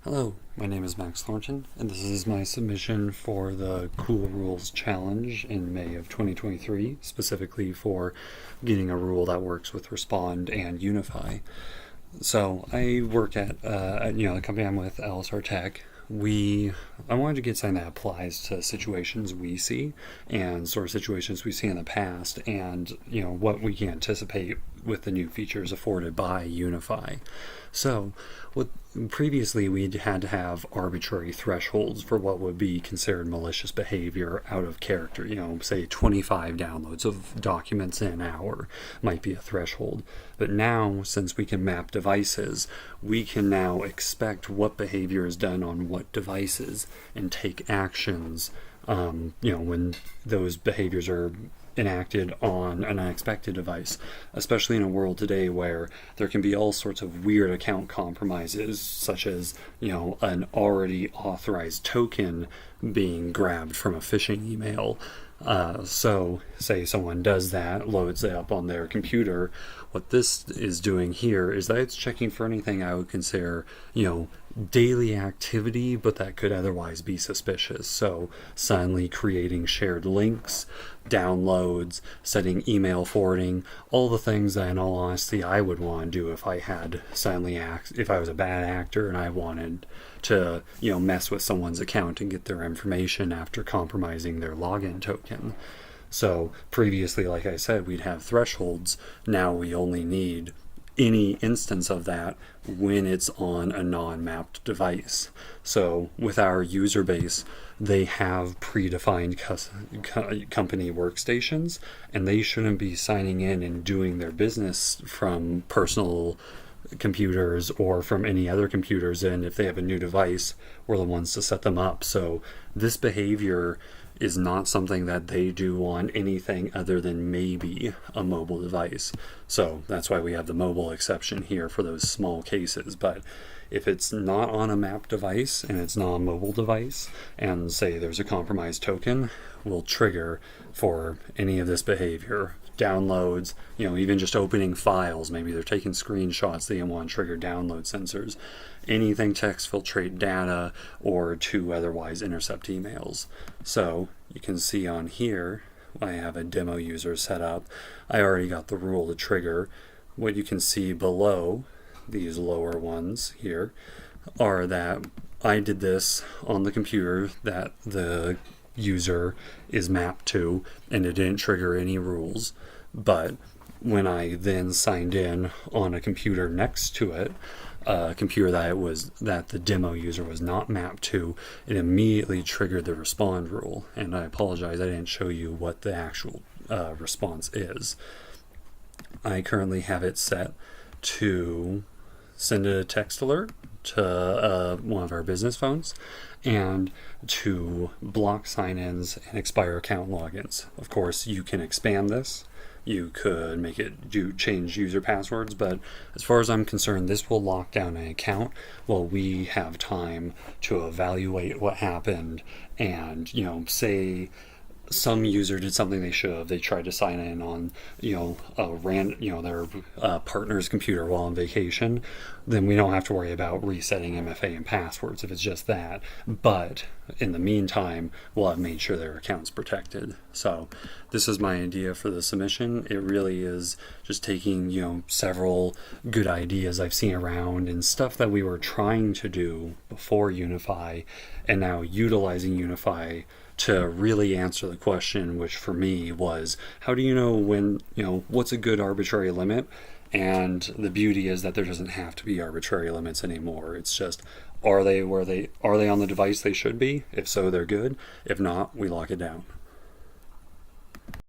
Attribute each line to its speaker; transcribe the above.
Speaker 1: Hello, my name is Max Thornton, and this is my submission for the Cool Rules Challenge in May of 2023, specifically for getting a rule that works with Respond and Unify. So I work at the company I'm with, LSR Tech. I wanted to get something that applies to situations we see and sort of situations we've seen in the past, and what we can anticipate with the new features afforded by Unify. So, previously we'd had to have arbitrary thresholds for what would be considered malicious behavior out of character. Say 25 downloads of documents in an hour might be a threshold. But now, since we can map devices, we can now expect what behavior is done on what devices and take actions, when those behaviors are enacted on an unexpected device, especially in a world today where there can be all sorts of weird account compromises, such as an already authorized token being grabbed from a phishing email. So say someone does that, loads it up on their computer. What this is doing here is that it's checking for anything I would consider, daily activity, but that could otherwise be suspicious. So suddenly creating shared links, downloads, setting email forwarding, all the things that in all honesty I would want to do if I had if I was a bad actor and I wanted to mess with someone's account and get their information after compromising their login token. So previously, like I said, we'd have thresholds. Now we only need any instance of that when it's on a non-mapped device. So with our user base, they have predefined company workstations, and they shouldn't be signing in and doing their business from personal computers or from any other computers. And if they have a new device, we're the ones to set them up. So this behavior is not something that they do on anything other than maybe a mobile device. So that's why we have the mobile exception here for those small cases. But if it's not on a mapped device and it's not a mobile device, and say there's a compromised token, will trigger for any of this behavior. Downloads, even just opening files, maybe they're taking screenshots, they want to trigger download sensors, anything to exfiltrate data or to otherwise intercept emails. So you can see on here, I have a demo user set up. I already got the rule to trigger. What you can see below, these lower ones here, are that I did this on the computer that the user is mapped to, and it didn't trigger any rules. But when I then signed in on a computer next to it, a computer that the demo user was not mapped to, it immediately triggered the respond rule. And I apologize, I didn't show you what the actual response is. I currently have it set to send a text alert to one of our business phones, and to block sign-ins and expire account logins. Of course, you can expand this. You could make it change user passwords, but as far as I'm concerned, this will lock down an account while we have time to evaluate what happened. And say some user did something they should have. They tried to sign in on, their partner's computer while on vacation. Then we don't have to worry about resetting MFA and passwords if it's just that. But in the meantime, we'll have made sure their account's protected. So this is my idea for the submission. It really is just taking, several good ideas I've seen around and stuff that we were trying to do before Unify, and now utilizing Unify to really answer the question, which for me was, how do you know when, what's a good arbitrary limit? And the beauty is that there doesn't have to be arbitrary limits anymore. It's just, are they on the device they should be? If so, they're good. If not, we lock it down.